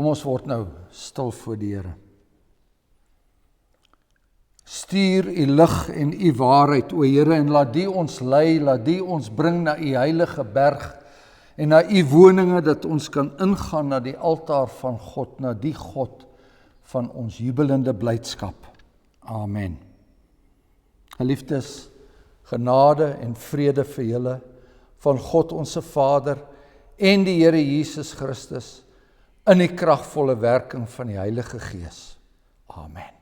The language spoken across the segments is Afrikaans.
Kom ons word nou stil voor die Here. Stuur u lig en u waarheid, o Here, en laat die ons lei, laat die ons bring na u heilige berg en na u woninge, dat ons kan ingaan na die altaar van God, na die God van ons jubelende blydskap. Amen. Geliefdes, genade en vrede vir julle van God onse Vader en die Here Jesus Christus in die kragvolle werking van die Heilige Gees. Amen.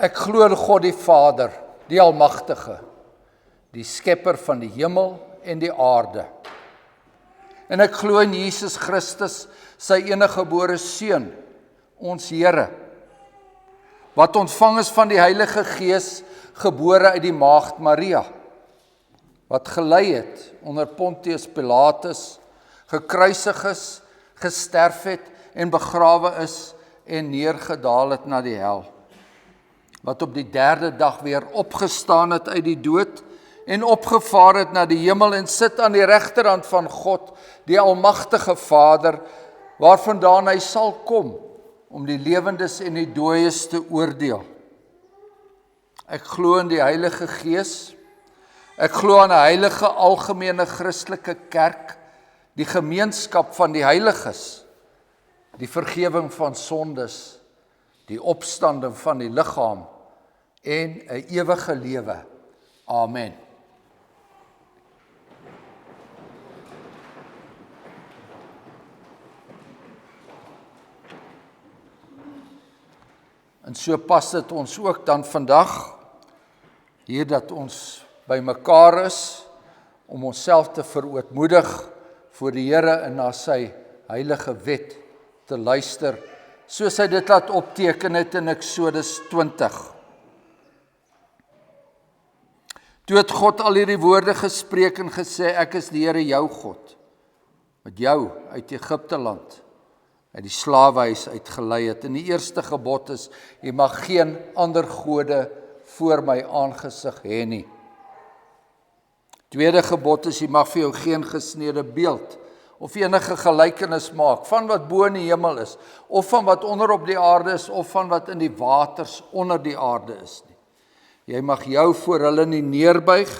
Ek glo in God die Vader, die Almagtige, die skepper van die hemel en die aarde. En ek glo in Jesus Christus, sy eniggebore Seun, ons Here, wat ontvang is van die Heilige Gees, gebore uit die maagd Maria, wat gelei het onder Pontius Pilatus, gekruisig is, gesterf het en begrawe is en neergedaal het na die hel, wat op die 3de dag weer opgestaan het uit die dood en opgevaar het na die hemel en sit aan die regterhand van God, die Almagtige Vader, waarvandaan hy sal kom om die lewendes en die dooies te oordeel. Ek glo in die Heilige Gees, ek glo aan 'n heilige algemene Christelike kerk, die gemeenskap van die heiliges, die vergewing van sondes, die opstanding van die liggaam en 'n ewige lewe. Amen. En so pas dit ons ook dan vandag, hier dat ons by mekaar is, om onsself te verootmoedig voor die Here en na sy heilige wet te luister, soos hy dit laat opteken het in Eksodus 20. Toe het God al hierdie woorde gespreek en gesê, ek is die Here jou God, wat jou uit Egipte land, uit die slawehuis uitgelei het. En die eerste gebod is, jy mag geen ander gode voor my aangesig hê nie. Tweede gebod is, jy mag vir jou geen gesneede beeld of enige gelykenis maak van wat bo in die hemel is, of van wat onder op die aarde is, of van wat in die waters onder die aarde is nie. Jy mag jou voor hulle nie neerbuig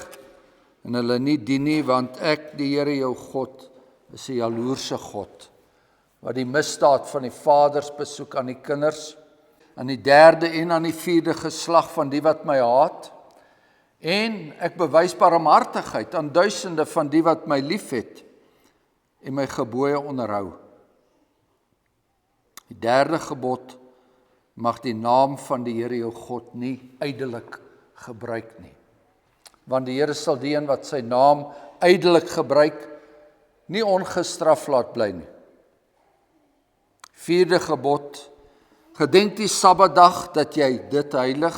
en hulle nie dien nie, want ek, die Here jou God, is 'n jaloerse God, wat die misdaad van die vaders besoek aan die kinders, aan die 3de en aan die 4de geslag van die wat my haat, en ek bewys barmhartigheid aan duisende van die wat my liefhet en my gebooie onderhou. Die 3de gebod, mag die naam van die Here jou God nie ydelik gebruik nie. Want die Here sal die een wat sy naam ydelik gebruik, nie ongestraf laat bly nie. 4de gebod, gedenk die Sabbatdag dat jy dit heilig.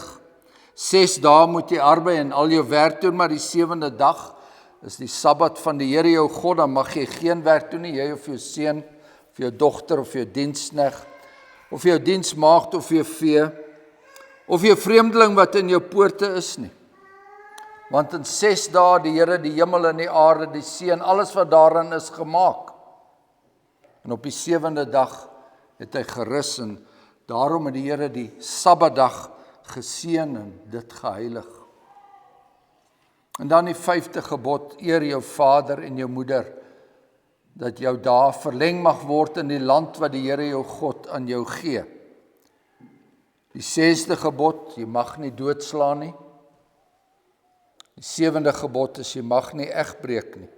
6 dae moet jy arbei en al jou werk doen, maar die 7de dag is die Sabbat van die Here jou God, dan mag jy geen werk doen nie, jy of jou seun, of jou dogter, of jou diensknegt, of jou diensmaagd, of jou vee, of jou vreemdeling wat in jou poorte is nie. Want in 6 dae die Here die hemel en die aarde, die see en alles wat daarin is gemaak. En op die 7de dag het hy gerus en daarom het die Here die Sabbatdag geseën en dit geheilig. En dan die 5de gebod, eer jou vader en jou moeder, dat jou dae verleng mag word in die land wat die Here jou God aan jou gee. Die 6de gebod, jy mag nie doodslaan nie. Die 7de gebod is, jy mag nie egbreek nie.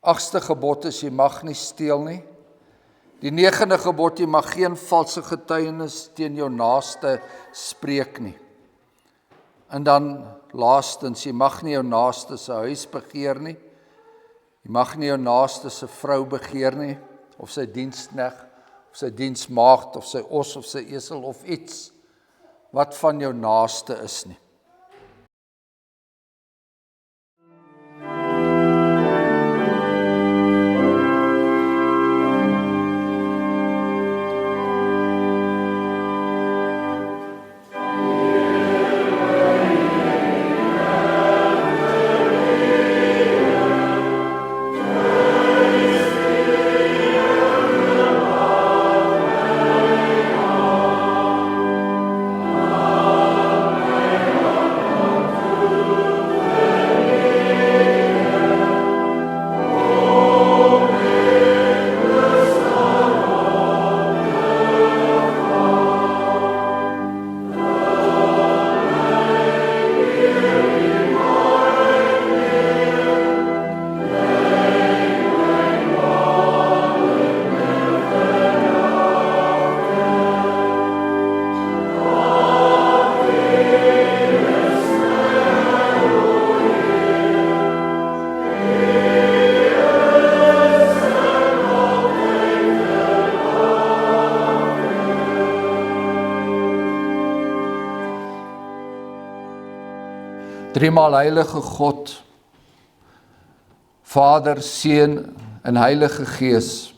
8ste gebod is, jy mag nie steel nie. Die 9de gebod, jy mag geen valse getuienis teen jou naaste spreek nie. En dan laastens, jy mag nie jou naaste se huis begeer nie. Jy mag nie jou naaste se vrou begeer nie, of sy diensknegt, of sy diensmaagd, of sy os, of sy esel, of iets wat van jou naaste is nie. Driemaal heilige God, Vader, Seun en Heilige Gees.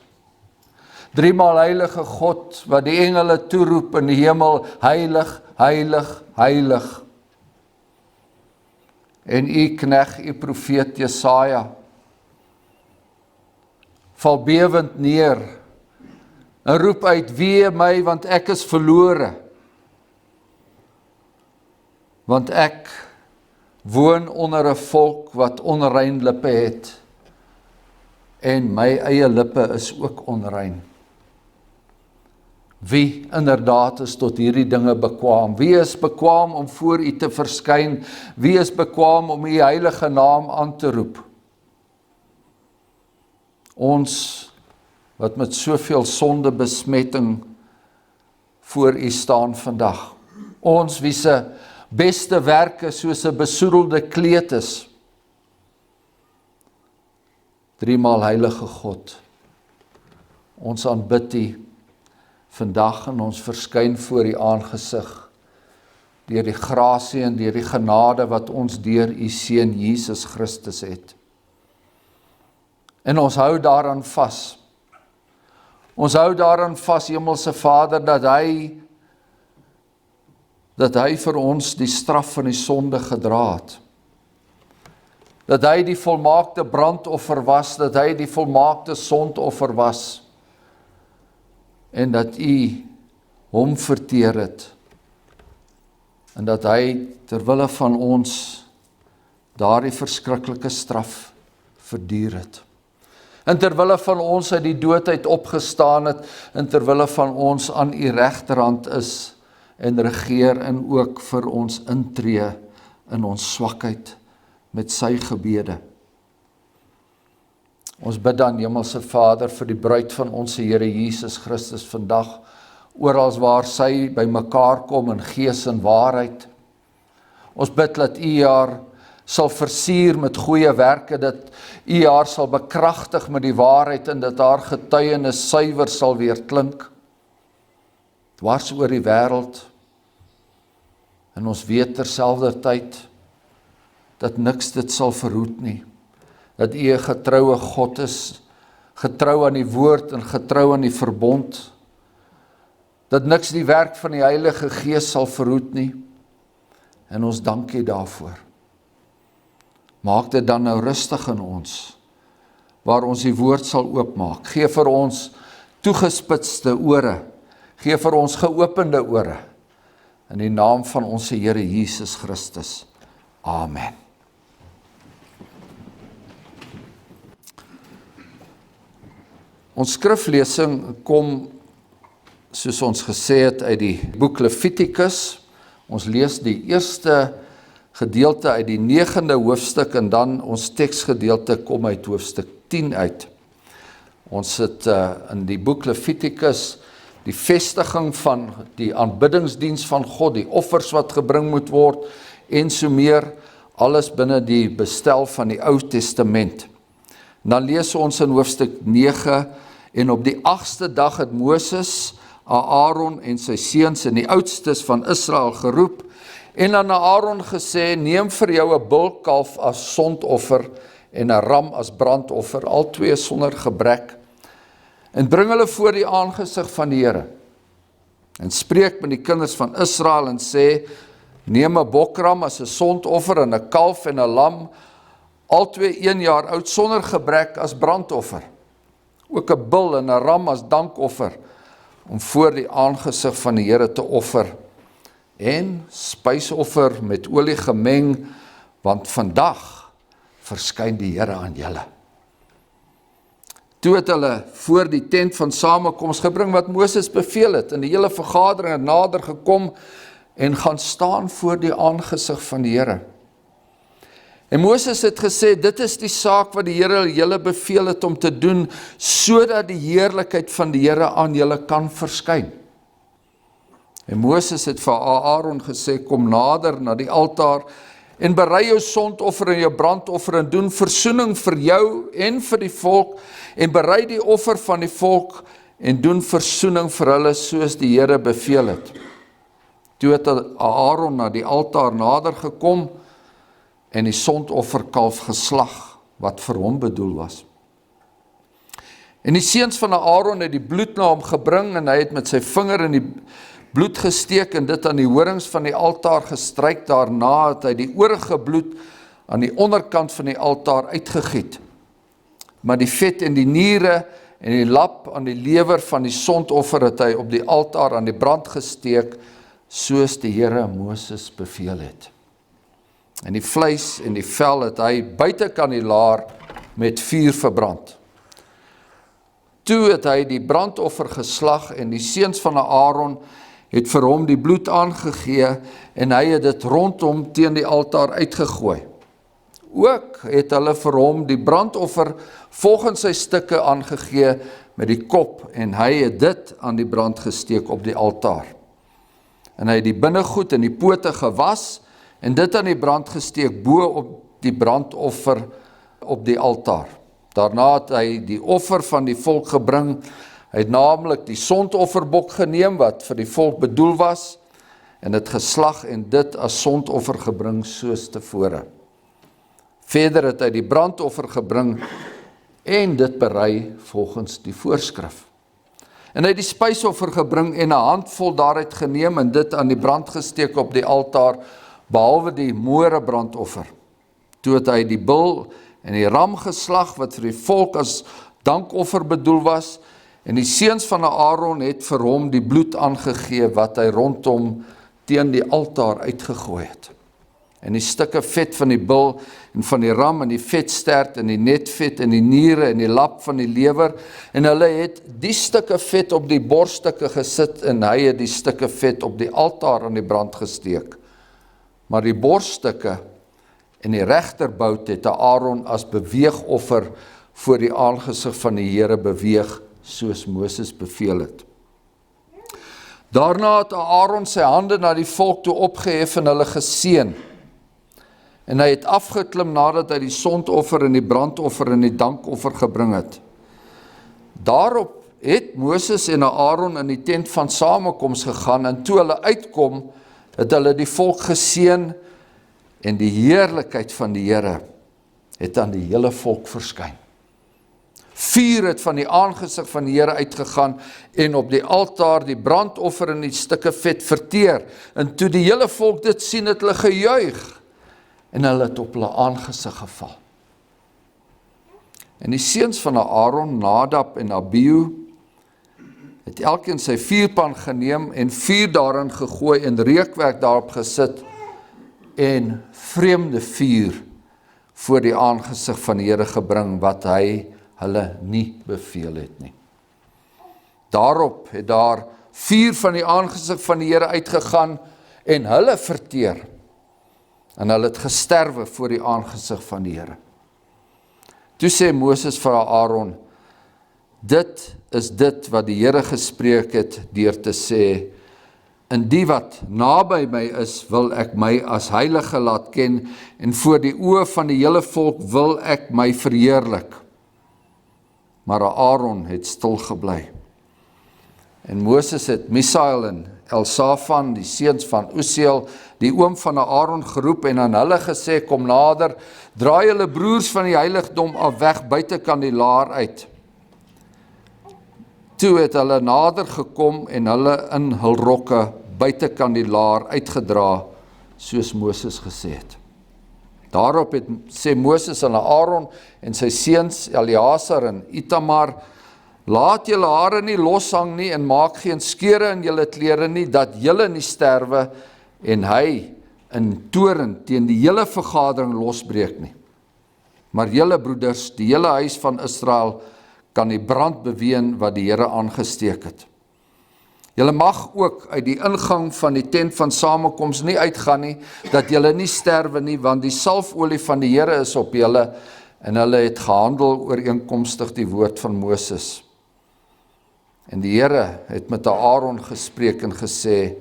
Driemaal heilige God, wat die engele toeroep in die hemel, heilig, heilig, heilig. En u knegt, u profeet Jesaja, val bewend neer en roep uit, wee my, want ek is verlore. Want ek woon onder 'n volk wat onrein lippe het, en my eie lippe is ook onrein. Wie inderdaad is tot hierdie dinge bekwaam? Wie is bekwaam om voor u te verskyn? Wie is bekwaam om u heilige naam aan te roep? Ons wat met soveel sondebesmetting voor u staan vandag. Ons wie se beste werke soos 'n besoedelde kleed is. Driemaal heilige God, ons aanbid u vandag en ons verskyn voor u aangesig, deur die grasie en deur die genade wat ons deur u Seun Jesus Christus het. En ons hou daaraan vas. Ons hou daaraan vas, Hemelse Vader, dat hy vir ons die straf van die sonde gedra het. Dat hy die volmaakte brandoffer was, dat hy die volmaakte sondoffer was, en dat u hom verteer het, en dat hy terwille van ons daardie verskriklike straf verduur het. En terwille van ons uit die dood uit opgestaan het, en terwille van ons aan u regterhand is, en regeer en ook vir ons intree in ons swakheid met sy gebede. Ons bid dan, Hemelse Vader, vir die bruid van ons Here Jesus Christus vandag, oral waar sy by mekaar kom in gees en waarheid. Ons bid dat u haar sal versier met goeie werke, dat u haar sal bekragtig met die waarheid en dat haar getuienis suiwer sal weer klink. Dwars oor die wêreld. En ons weet terselfdertyd dat niks dit sal verhoed nie. Dat u 'n getroue God is, getrou aan die woord en getrou aan die verbond. Dat niks die werk van die Heilige Gees sal verhoed nie. En ons dank u daarvoor. Maak dit dan nou rustig in ons, waar ons die woord sal oopmaak. Gee vir ons toegespitste ore, gee vir ons geopende ore, in die naam van ons Here Jesus Christus. Amen. Ons skriflesing kom, soos ons gesê het, uit die boek Levitikus. Ons lees die eerste gedeelte uit die 9de hoofstuk en dan ons teksgedeelte kom uit hoofstuk 10 uit. Ons het in die boek Levitikus die vestiging van die aanbiddingsdiens van God, die offers wat gebring moet word en so meer, alles binne die bestel van die Ou Testament. Dan lees ons in hoofstuk 9, en op die 8ste dag het Moses, Aaron en sy seuns en die oudstes van Israel geroep, en aan Aaron gesê, neem vir jou 'n bulkalf as sondoffer en 'n ram as brandoffer, al twee sonder gebrek, en bring hulle voor die aangesig van die Here. En spreek met die kinders van Israel en sê, neem 'n bokram as 'n sondoffer en 'n kalf en 'n lam, al twee 1 jaar oud sonder gebrek as brandoffer. Ook 'n bul en 'n ram as dankoffer, om voor die aangesig van die Here te offer, en spysoffer met olie gemeng, want vandag verskyn die Here aan julle. Toe het hulle voor die tent van samekoms gebring wat Moses beveel het, en die hele vergadering het nader gekom en gaan staan voor die aangesig van die Here. En Moses het gesê, dit is die saak wat die Here julle beveel het om te doen, sodat die heerlikheid van die Here aan julle kan verskyn. En Moses het vir Aaron gesê, kom nader na die altaar en berei jou sondoffer en jou brandoffer en doen versoening vir jou en vir die volk en berei die offer van die volk en doen versoening vir hulle soos die Here beveel het. Toe het Aaron na die altaar nader gekom en die sondofferkalf geslag wat vir hom bedoel was. En die seuns van Aaron het die bloed na hom gebring en hy het met sy vinger in die bloed gesteek en dit aan die horings van die altaar gestryk. Daarna het hy die oorige bloed aan die onderkant van die altaar uitgegiet. Maar die vet en die niere en die lap aan die lewer van die sondoffer het hy op die altaar aan die brand gesteek, soos die Here Moses beveel het. En die vleis en die vel het hy buitekant die laar met vuur verbrand. Toe het hy die brandoffer geslag en die seuns van Aaron het vir hom die bloed aangegee en hy het dit rondom teen die altaar uitgegooi. Ook het hulle vir hom die brandoffer volgens sy stukke aangegee met die kop en hy het dit aan die brand gesteek op die altaar. En hy het die binnegoed en die pote gewas en dit aan die brand gesteek bo op die brandoffer op die altaar. Daarna het hy die offer van die volk gebring. Hy het naamlik die sondofferbok geneem wat vir die volk bedoel was en dit geslag en dit as sondoffer gebring soos tevore. Verder het hy die brandoffer gebring en dit berei volgens die voorskrif. En hy het die spysoffer gebring en 'n handvol daaruit geneem en dit aan die brand gesteek op die altaar, behalwe die môre brandoffer. Toe het hy die bul en die ram geslag wat vir die volk as dankoffer bedoel was, en die seuns van Aaron het vir hom die bloed aangegee wat hy rondom teen die altaar uitgegooi het. En die stukke vet van die bul en van die ram en die vetstert en die netvet en die niere en die lap van die lewer, en hulle het die stukke vet op die borststukke gesit en hy het die stukke vet op die altaar aan die brand gesteek. Maar die borststukke en die regterbout het Aaron as beweegoffer voor die aangesig van die Here beweeg, soos Moses beveel het. Daarna het Aaron sy hande na die volk toe opgehef en hulle geseën. En hy het afgeklim nadat hy die sondoffer en die brandoffer en die dankoffer gebring het. Daarop het Moses en Aaron in die tent van samekoms gegaan en toe hulle uitkom, het hulle die volk geseën en die heerlikheid van die Here het aan die hele volk verskyn. Vuur het van die aangesig van die Here uitgegaan en op die altaar die brandoffer en die stukke vet verteer. En toe die hele volk dit sien, het hulle gejuig en hulle het op hulle aangesig geval. En die seuns van Aaron, Nadab en Abihu, het elkeen sy vuurpan geneem en vuur daarin gegooi en reukwerk daarop gesit en vreemde vuur voor die aangesig van die Here gebring wat hy hulle nie beveel het nie. Daarop het daar vuur van die aangesig van die Here uitgegaan en hulle verteer en hulle het gesterwe voor die aangesig van die Here. Toe sê Moses vir Aaron, dit is dit wat die Here gespreek het deur te sê, in die wat naby my is, wil ek my as heilige laat ken, en voor die oë van die hele volk wil ek my verheerlik. Maar Aaron het stil gebly. En Moses het Misael en Elsafan, die seuns van Uziel, die oom van Aaron geroep en aan hulle gesê, kom nader, draai julle broers van die heiligdom af weg buitekant die laar uit. Toe het hulle nader gekom en hulle in hul rokke buitekant die laar uitgedra, soos Moses gesê het. Daarop sê Moses aan Aaron en sy seuns Eleazar en Itamar, laat julle hare nie loshang nie en maak geen skeure in julle klere nie, dat julle nie sterwe en hy in toorn teen die hele vergadering losbreek nie. Maar julle broeders, die hele huis van Israel, kan die brand beween wat die Here aangesteek het. Julle mag ook uit die ingang van die tent van samekoms nie uitgaan nie, dat julle nie sterwe nie, want die salfolie van die Here is op julle, en hulle het gehandel ooreenkomstig die woord van Moses. En die Here het met Aaron gespreek en gesê,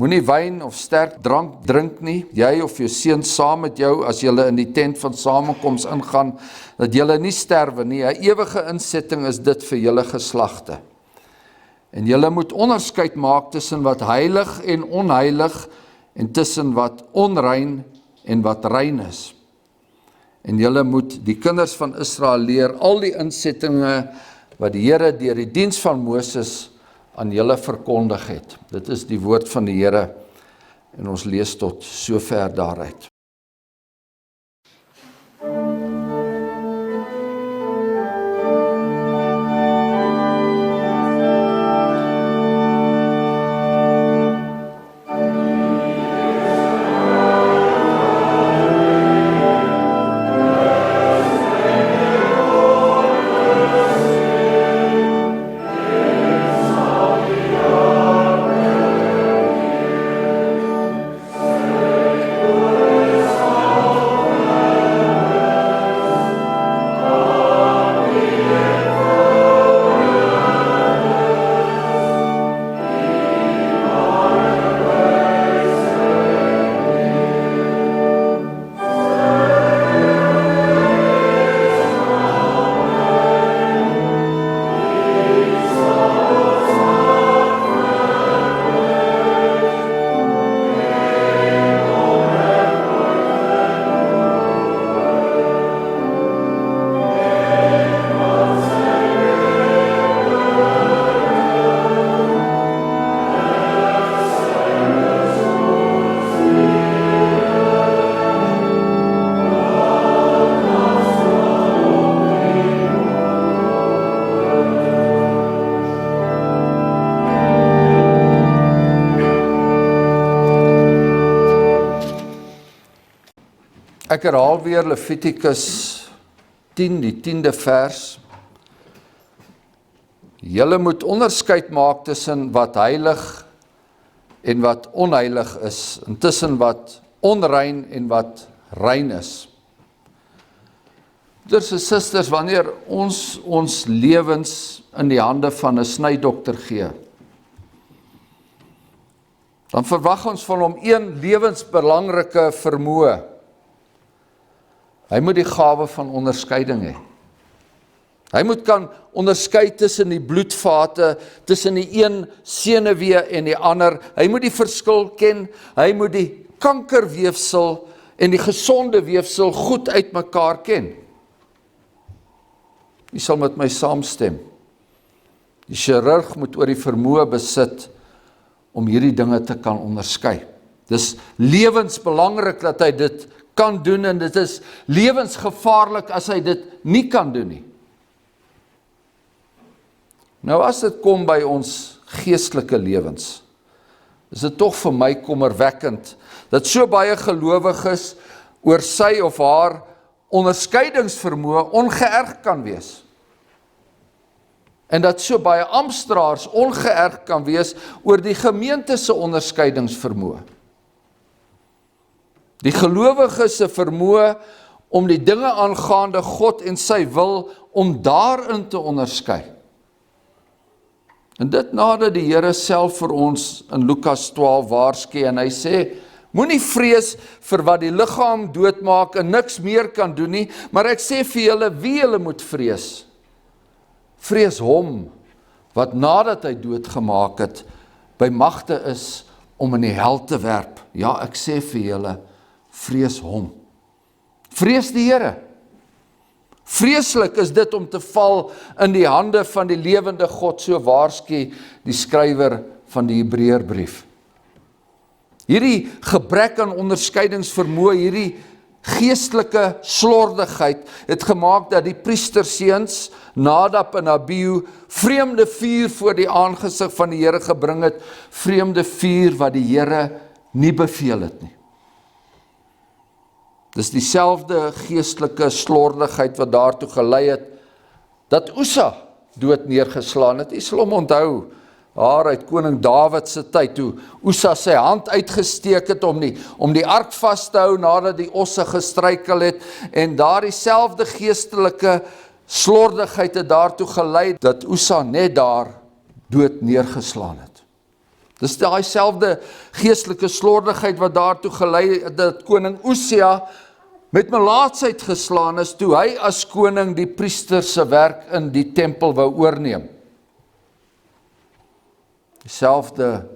moenie wyn of sterk drank drink nie, jy of jou seun saam met jou, as julle in die tent van samekoms ingaan, dat julle nie sterwe nie, 'n ewige insetting is dit vir julle geslagte. En julle moet onderskeid maak tussen wat heilig en onheilig, en tussen wat onrein en wat rein is. En julle moet die kinders van Israel leer al die insettinge wat die Here deur die diens van Moses aan julle verkondig het. Dit is die woord van die Here en ons lees tot sover daaruit. Ek herhaal weer Levitikus 10, die 10de vers. Julle moet onderskeid maak tussen wat heilig en wat onheilig is, en tussen wat onrein en wat rein is. Broeders en susters, wanneer ons lewens in die hande van 'n snydokter gee, dan verwag ons van hom een lewensbelangrike vermoë. Hy moet die gawe van onderskeiding hê. Hy moet kan onderskei tussen die bloedvate, tussen die een senuwee en die ander. Hy moet die verskil ken. Hy moet die kankerweefsel en die gesonde weefsel goed uitmekaar ken. U sal met my saamstem. Die chirurg moet oor die vermoë besit om hierdie dinge te kan onderskei. Dis lewensbelangrik dat hy dit kan doen en dit is lewensgevaarlik as hy dit nie kan doen nie. Nou as dit kom by ons geestelike lewens, is dit tog vir my kommerwekkend, dat so baie gelowiges oor sy of haar onderskeidingsvermoë ongeërg kan wees. En dat so baie amptdraers ongeërg kan wees oor die gemeente se onderskeidingsvermoë. Die gelowiges se vermoë om die dinge aangaande God en sy wil, om daarin te onderskei. En dit nadat die Here self vir ons in Lukas 12 waarsku en hy sê, moenie vrees vir wat die liggaam doodmaak en niks meer kan doen nie, maar ek sê vir julle wie julle moet vrees. Vrees hom wat nadat hy doodgemaak het, by magte is om in die hel te werp. Ja, ek sê vir julle, vrees hom. Vrees die Here. Vreeslik is dit om te val in die hande van die lewende God, so waarsku die skrywer van die Hebreërbrief. Hierdie gebrek aan onderskeidingsvermoë, hierdie geestelike slordigheid, het gemaak dat die priesterseuns, Nadab en Abihu, vreemde vuur voor die aangesig van die Here gebring het, vreemde vuur wat die Here nie beveel het nie. Dis dieselfde geestelike slordigheid wat daartoe gelei het, dat Ussa dood neergeslaan het. Jy sal hom onthou, daar uit koning Dawid se tyd, toe Ussa sy hand uitgesteek het om die ark vas te hou, nadat die osse gestruikel het, en daar dieselfde geestelike slordigheid het daartoe gelei, dat Ussa net daar dood neergeslaan het. Dis daai selfde geestelike slordigheid wat daartoe gelei het, dat koning Usia met melaatsheid geslaan is, toe hy as koning die priester se werk in die tempel wou oorneem. Dieselfde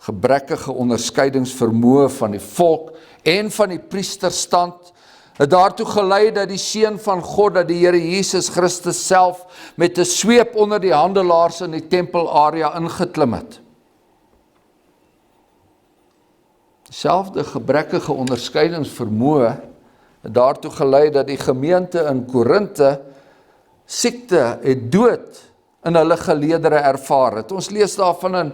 gebrekkige onderskeidingsvermoë van die volk en van die priesterstand het daartoe gelei dat die Seun van God, dat die Here Jesus Christus self met 'n sweep onder die handelaars in die tempelarea ingeklim het. Dieselfde gebrekkige onderskeidingsvermoë het daartoe gelei dat die gemeente in Korinthe siekte en dood in hulle geleedere ervaar het. Ons lees daarvan in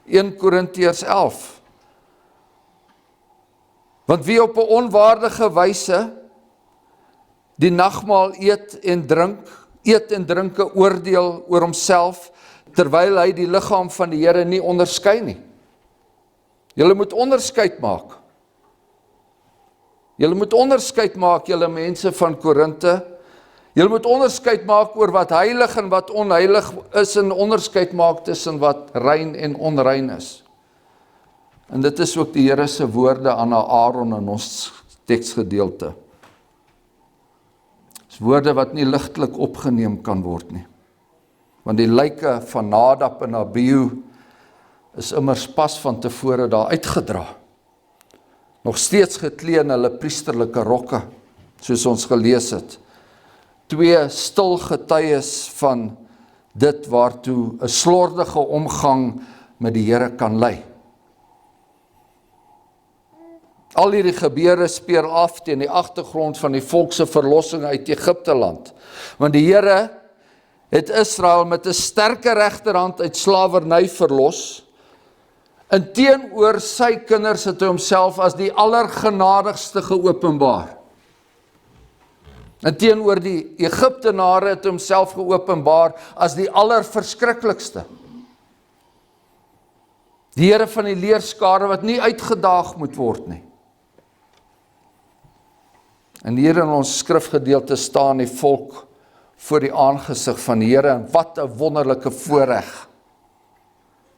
1 Korintiërs 11. Want wie op 'n onwaardige wyse die nagmaal eet en drink 'n oordeel oor homself, terwyl hy die liggaam van die Here nie onderskei nie. Julle moet onderskeid maak. Julle moet onderskeid maak, julle mense van Korinthe. Julle moet onderskeid maak oor wat heilig en wat onheilig is, en onderskeid maak tussen wat rein en onrein is. En dit is ook die Here se woorde aan Aaron in ons teksgedeelte. Dis woorde wat nie ligtelik opgeneem kan word nie. Want die lyke van Nadab en Abihu is immers pas van tevore daar uitgedra. Nog steeds geklee in hulle priesterlike rokke, soos ons gelees het. 2 stil getuies van dit waartoe 'n slordige omgang met die Here kan lei. Al hierdie gebeure speel af teen die agtergrond van die volk se verlossing uit Egipte land. Want die Here het Israel met 'n sterke regterhand uit slawerny verlos. En teenoor sy kinders het hy homself as die allergenadigste geopenbaar. En teenoor die Egiptenare het hy homself geopenbaar as die allerverskriklikste. Die Here van die leerskare wat nie uitgedaag moet word nie. En hier in ons skrifgedeelte staan die volk voor die aangesig van die Here, en wat 'n wonderlike voorreg.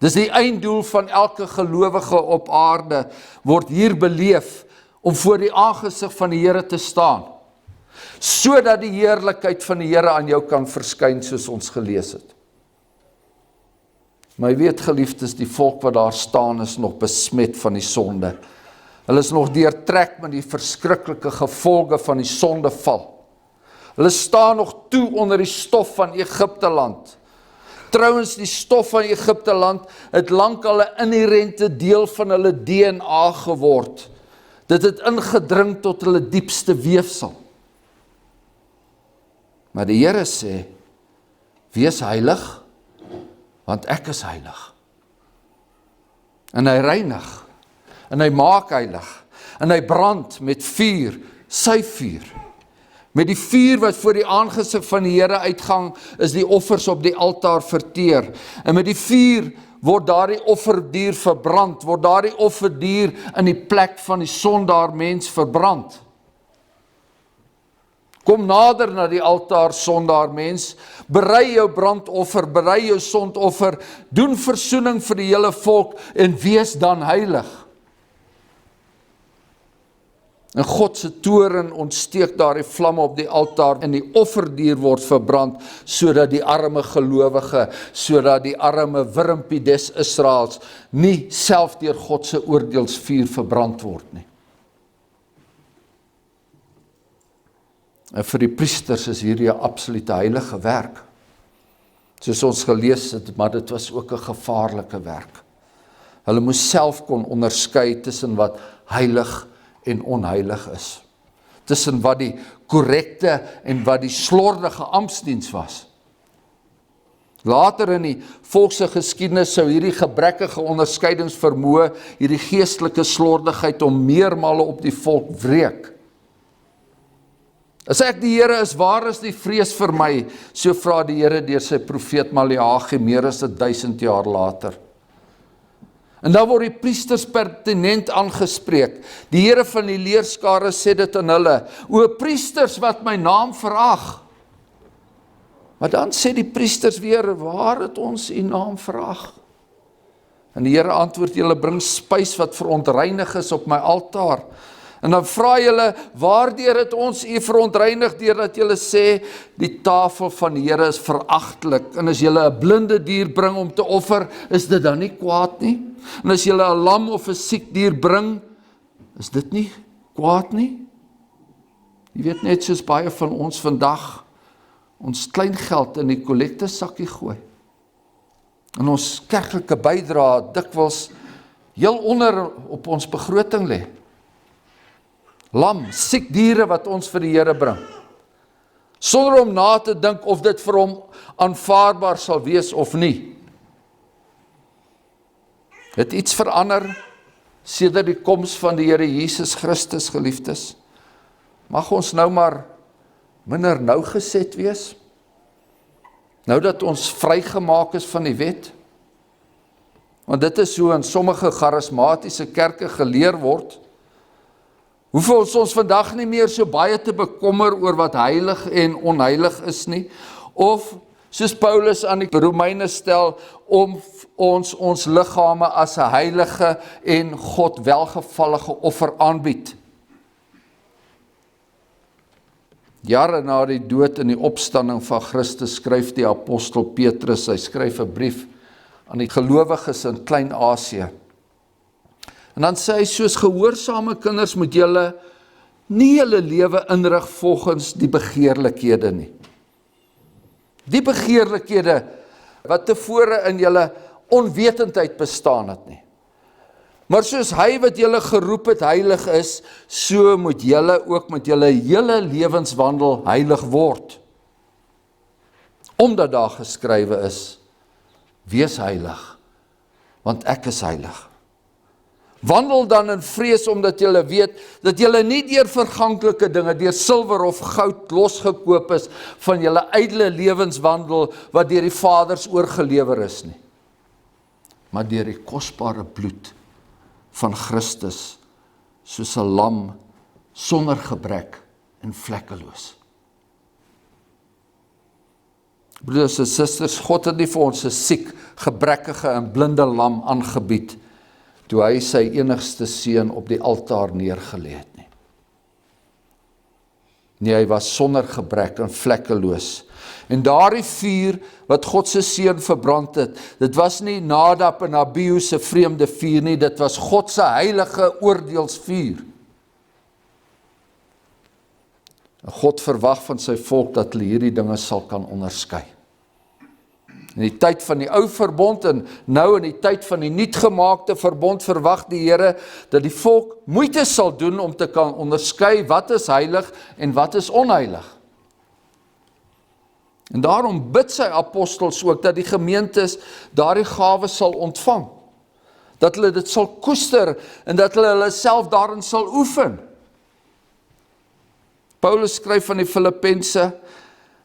Dis die einddoel van elke gelowige op aarde, word hier beleef, om voor die aangesig van die Here te staan, sodat die heerlikheid van die Here aan jou kan verskyn, soos ons gelees het. Maar jy weet, geliefdes, die volk wat daar staan is nog besmet van die sonde. Hulle is nog deurtrek met die verskriklike gevolge van die sondeval. Hulle staan nog toe onder die stof van Egipteland. Trouwens, die stof van Egipteland het lank al 'n inherente deel van hulle DNA geword. Dit het ingedring tot hulle diepste weefsel. Maar die Here sê, wees heilig, want ek is heilig. En hy reinig, en hy maak heilig, en hy brand met vuur, sy vuur. Met die vuur wat voor die aangesig van die Here uitgang, is die offers op die altaar verteer. En met die vuur word daardie offerdier verbrand, word daardie offerdier in die plek van die sondaar mens verbrand. Kom nader na die altaar, sondaar mens, berei jou brandoffer, berei jou sondoffer, doen versoening vir die hele volk en wees dan heilig. En God se toorn ontsteek daardie vlamme op die altaar en die offerdier word verbrand, sodat die arme gelowige, sodat die arme wurmpie des Israels nie self deur God se oordeelsvuur verbrand word nie. En vir die priesters is hierdie 'n absolute heilige werk. Soos ons gelees het, maar dit was ook 'n gevaarlike werk. Hulle moes self kon onderskei tussen wat heilig en onheilig is. Tussen wat die korrekte en wat die slordige amptdiens was. Later in die volkse geskiedenis sou hierdie gebrekkige onderskeidingsvermoë, hierdie geestelike slordigheid om meermale op die volk wreek. As ek die Here is, waar is die vrees vir my? So vra die Here deur sy profeet Maleagi meer as 1000 jaar later. En dan word die priesters pertinent aangespreek. Die Here van die leerskare sê dit aan hulle, o priesters wat my naam verag. Maar dan sê die priesters weer, waar het ons u naam verag? En die Here antwoord, julle bring spys wat verontreinig is op my altaar. En dan vra julle, waardeur het ons u verontreinig, deurdat julle sê, die tafel van die Here is veragtelik. En as julle 'n blinde dier bring om te offer, is dit dan nie kwaad nie? En as julle 'n lam of 'n siek dier bring, is dit nie kwaad nie? Jy weet, net soos baie van ons vandag, ons klein geld in die kollektesakkie gooi. En ons kerklike bydrae dikwels heel onder op ons begroting lê. Lam, siek diere wat ons vir die Here bring. Sonder om na te dink of dit vir hom aanvaarbaar sal wees of nie. Het iets verander sedert die koms van die Here Jesus Christus, geliefdes? Mag ons nou maar minder nougeset wees? Nou dat ons vrygemaak is van die wet? Want dit is so in sommige charismatiese kerke geleer word. Hoef ons vandag nie meer so baie te bekommer oor wat heilig en onheilig is nie, of soos Paulus aan die Romeine stel, om ons liggame as 'n heilige en God welgevallige offer aanbied. Jare na die dood en die opstanding van Christus skryf die apostel Petrus, hy skryf 'n brief aan die gelowiges in Klein-Asië. En dan sê hy, soos gehoorsame kinders moet julle nie julle lewe inrig volgens die begeerlikhede nie. Die begeerlikhede wat tevore in julle onwetendheid bestaan het nie. Maar soos hy wat julle geroep het heilig is, so moet julle ook met julle hele lewenswandel heilig word. Omdat daar geskrywe is, wees heilig, want ek is heilig. Wandel dan in vrees, omdat julle weet, dat julle nie deur verganklike dinge, deur silwer of goud losgekoop is, van julle ydelle lewenswandel, wat deur die Vaders oorgelewer is nie. Maar deur die kosbare bloed van Christus, soos 'n lam, sonder gebrek en vlekkeloos. Broeders en susters, God het nie vir ons 'n siek, gebrekkige en blinde lam aangebied, toe hy sy enigste seun op die altaar neergelê het nie. Nee, hy was sonder gebrek en vlekkeloos. En daardie vuur wat God se seun verbrand het, dit was nie Nadab en Abihu se vreemde vuur nie, dit was God se heilige oordeelsvuur. En God verwag van sy volk dat hulle hierdie dinge sal kan onderskei. In die tyd van die ou verbond en nou in die tyd van die nuutgemaakte verbond verwag die Here dat die volk moeite sal doen om te kan onderskei wat is heilig en wat is onheilig. En daarom bid sy apostels ook dat die gemeentes daardie gawe sal ontvang. Dat hulle dit sal koester en dat hulle self daarin sal oefen. Paulus skryf van die Filippense,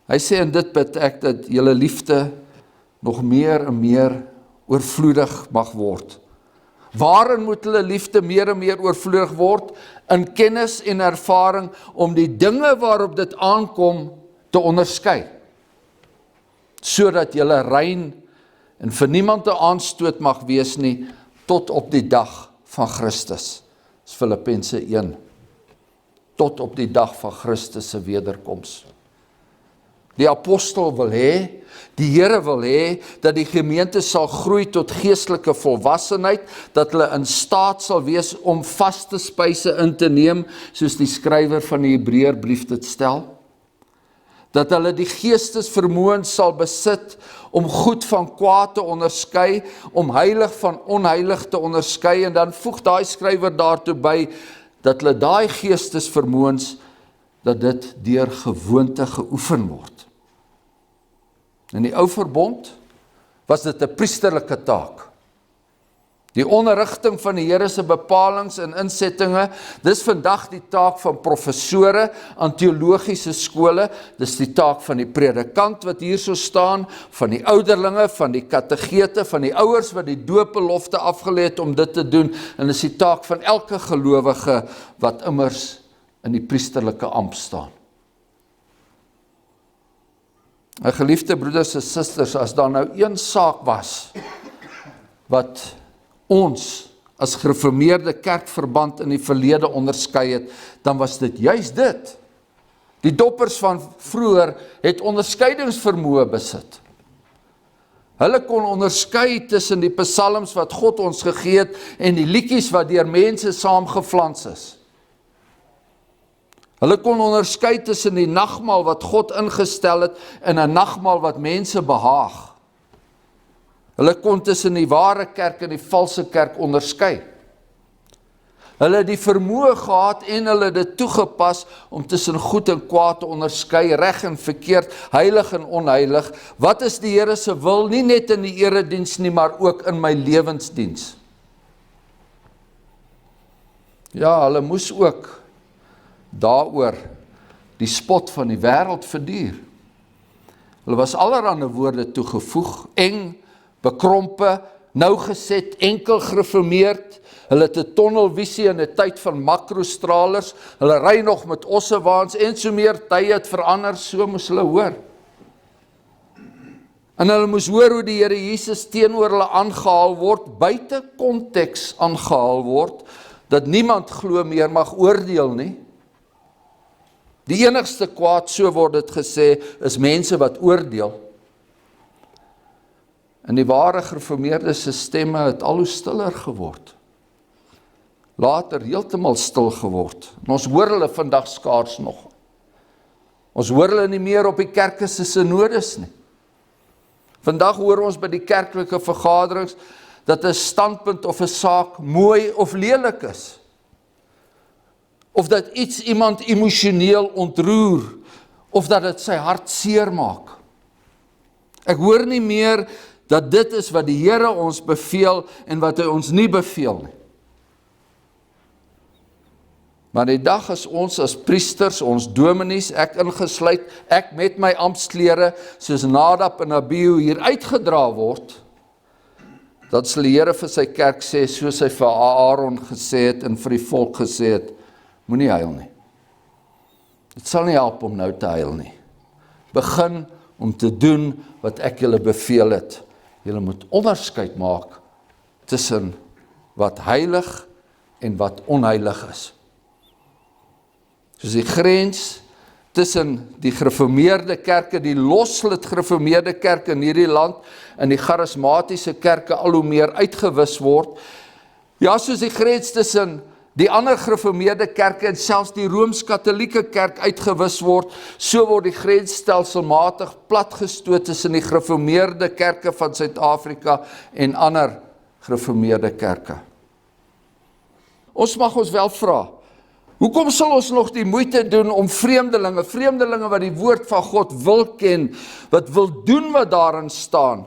hy sê en dit bid ek dat julle liefde nog meer en meer oorvloedig mag word. Waarin moet hulle liefde meer en meer oorvloedig word? In kennis en ervaring om die dinge waarop dit aankom te onderskei. Sodat julle rein en vir niemand 'n aanstoot mag wees nie tot op die dag van Christus. Dis Filippense 1. Tot op die dag van Christus se wederkoms. Die apostel wil hê, die Here wil hê, dat die gemeente sal groei tot geestelike volwassenheid, dat hulle in staat sal wees om vaste spyse in te neem, soos die skrywer van die Hebreërbrief dit stel. Dat hulle die geestesvermoëns sal besit om goed van kwaad te onderskei, om heilig van onheilig te onderskei, en dan voeg daai skrywer daartoe by, dat hulle daai geestesvermoëns, dat dit deur gewoonte geoefen word. In die ou verbond was dit 'n priesterlike taak. Die onderrigting van die Here se bepalings en insettinge, dis vandag die taak van professore aan teologiese skole, dis die taak van die predikant wat hier so staan, van die ouderlinge, van die kategete, van die ouers wat die doopbelofte afgelê het om dit te doen, en dis die taak van elke gelowige wat immers in die priesterlike ampt staan. My geliefde broeders en susters, as daar nou een saak was wat ons as gereformeerde kerkverband in die verlede onderskei het, dan was dit juist dit. Die doppers van vroeër het onderskeidingsvermoë besit. Hulle kon onderskei tussen die psalms wat God ons gegee het en die liedjies wat deur mense saamgeflans is. Hulle kon onderskei tussen die nagmaal wat God ingestel het en 'n nagmaal wat mense behaag. Hulle kon tussen die ware kerk en die valse kerk onderskei. Hulle het die vermoë gehad en hulle het dit toegepas om tussen goed en kwaad te onderskei, reg en verkeerd, heilig en onheilig. Wat is die Here se wil, nie net in die erediens nie, maar ook in my lewensdiens? Ja, hulle moes ook daaroor die spot van die wêreld verduur. Hulle was allerhande woorde toegevoeg, eng, bekrompe, nougeset, enkel gereformeerd. Hulle het 'n tonnelvisie in 'n tyd van makrostralers. Hulle ry nog met ossewaans en so meer, tye het verander, so moes hulle hoor. En hulle moes hoor hoe die Here Jesus teenoor hulle aangehaal word, buite konteks aangehaal word, dat niemand glo meer mag oordeel nie. Die enigste kwaad, so word dit gesê, is mense wat oordeel. En die ware gereformeerde se stemme het al hoe stiller geword. Later heeltemal stil geword. En ons hoor hulle vandag skaars nog. Ons hoor hulle nie meer op die kerke se synodes nie. Vandag hoor ons by die kerklike vergaderings dat 'n standpunt of 'n saak mooi of lelik is. Of dat iets iemand emosioneel ontroer, of dat dit sy hart seer maak. Ek hoor nie meer dat dit is wat die Here ons beveel en wat hy ons nie beveel nie. Maar die dag as ons as priesters, ons dominees, ek ingesluit, ek met my amptsklere, soos Nadab en Abihu hier uitgedra word, dat sal die Here vir sy kerk sê, soos hy vir Aaron gesê het en vir die volk gesê het, moenie huil nie. Dit sal nie help om nou te huil nie. Begin om te doen wat ek julle beveel het. Julle moet onderskeid maak tussen wat heilig en wat onheilig is. Soos die grens tussen die gereformeerde kerke, die loslid gereformeerde kerke in hierdie land, en die charismatiese kerke al hoe meer uitgewis word. Ja, soos die grens tussen die ander gereformeerde kerke en selfs die Rooms-Katolieke kerk uitgewis word, so word die grens stelselmatig platgestoot tussen die gereformeerde kerke van Suid-Afrika en ander gereformeerde kerke. Ons mag ons wel vra, hoekom sal ons nog die moeite doen om vreemdelinge wat die woord van God wil ken, wat wil doen wat daarin staan,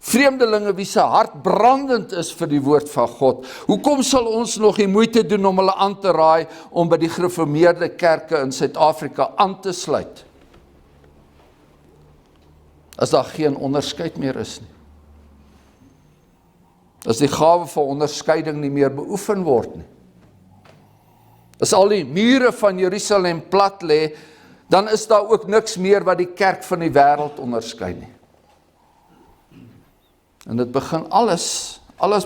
vreemdelinge wie se hart brandend is vir die woord van God, hoekom sal ons nog die moeite doen om hulle aan te raai om by die gereformeerde kerke in Suid-Afrika aan te sluit, as daar geen onderskeid meer is nie? As die gawe van onderskeiding nie meer beoefen word nie? As al die mure van Jerusalem plat lê, dan is daar ook niks meer wat die kerk van die wêreld onderskei nie. En dit begin alles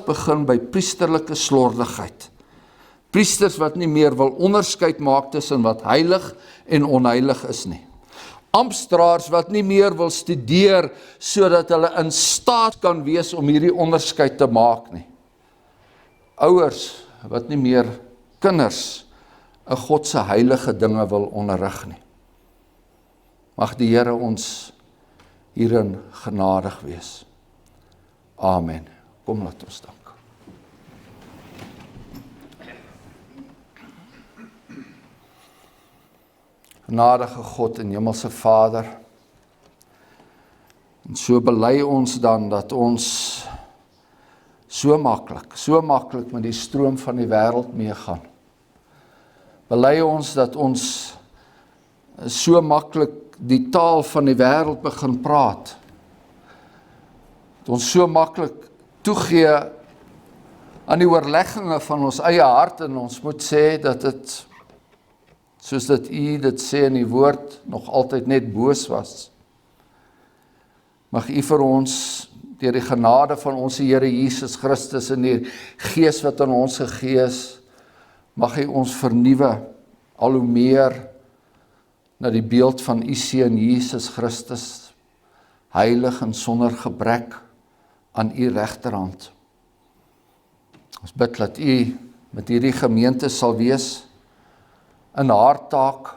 begin by priesterlike slordigheid. Priesters wat nie meer wil onderskeid maak tussen wat heilig en onheilig is nie. Amptdraers wat nie meer wil studeer sodat hulle in staat kan wees om hierdie onderskeid te maak nie. Ouers wat nie meer kinders 'n God se heilige dinge wil onderrig nie. Mag die Here ons hierin genadig wees. Amen. Kom laat ons dank. Genadige God en Hemelse Vader, en so bely ons dan dat ons so maklik met die stroom van die wêreld meegaan. Bely ons dat ons so maklik die taal van die wêreld begin praat. Dat ons so maklik toegee aan die oorlegginge van ons eie hart en ons moet sê dat dit, soos dat U dit sê in die woord, nog altyd net boos was. Mag U vir ons, deur die genade van ons Here Jesus Christus en die Gees wat aan ons gegee is, mag hy ons vernuwe al hoe meer na die beeld van U Seun Jesus Christus, heilig en sonder gebrek aan U regterhand. Ons bid dat U met hierdie gemeente sal wees in haar taak,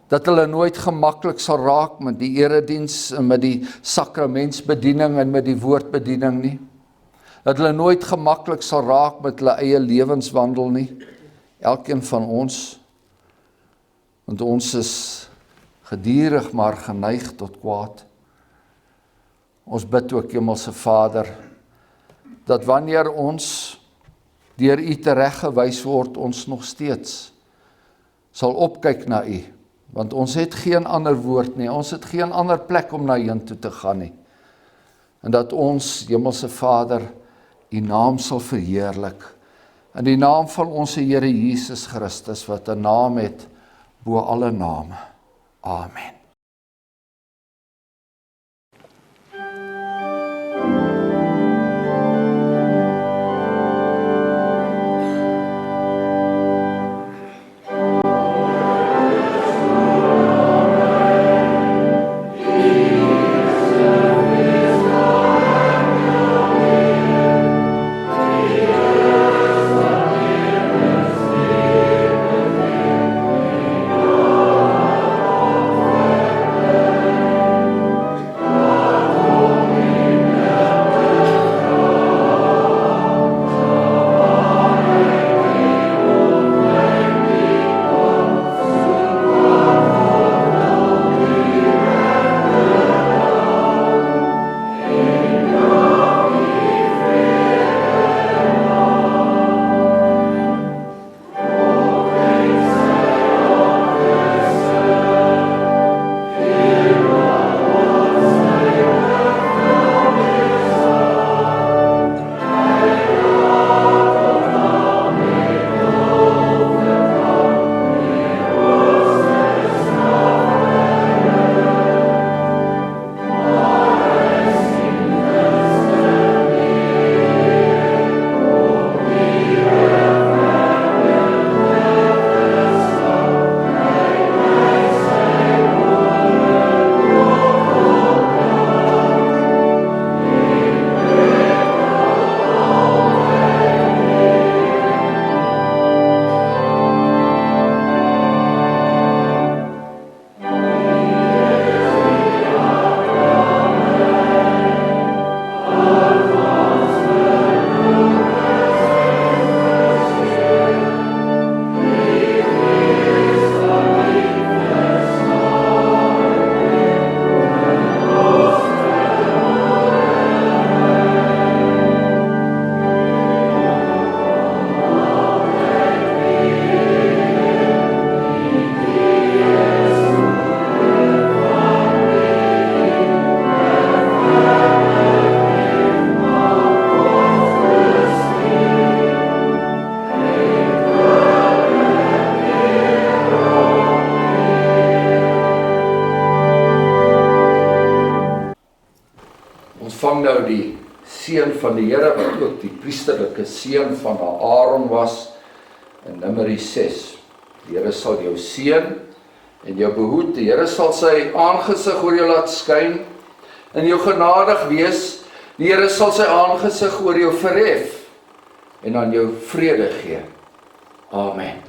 dat hulle nooit gemaklik sal raak met die erediens en met die sakramentsbediening en met die woordbediening nie. Dat hulle nooit gemaklik sal raak met hulle eie lewenswandel nie, elkeen van ons, want ons is gedurig maar geneig tot kwaad. Ons bid ook, Hemelse Vader, dat wanneer ons deur U tereggewys word, ons nog steeds sal opkyk na U, want ons het geen ander woord nie, ons het geen ander plek om na heen toe te gaan nie, en dat ons, Hemelse Vader, U naam sal verheerlik, in die naam van ons Here Jesus Christus, wat 'n naam het bo alle name. Amen. ontvang nou die seën van die Here wat ook die priesterlike seën van Aaron was in Numeri 6. Die Here sal jou seën en jou behoed. Die Here sal sy aangesig oor jou laat skyn en jou genadig wees. Die Here sal sy aangesig oor jou verhef en aan jou vrede gee. Amen.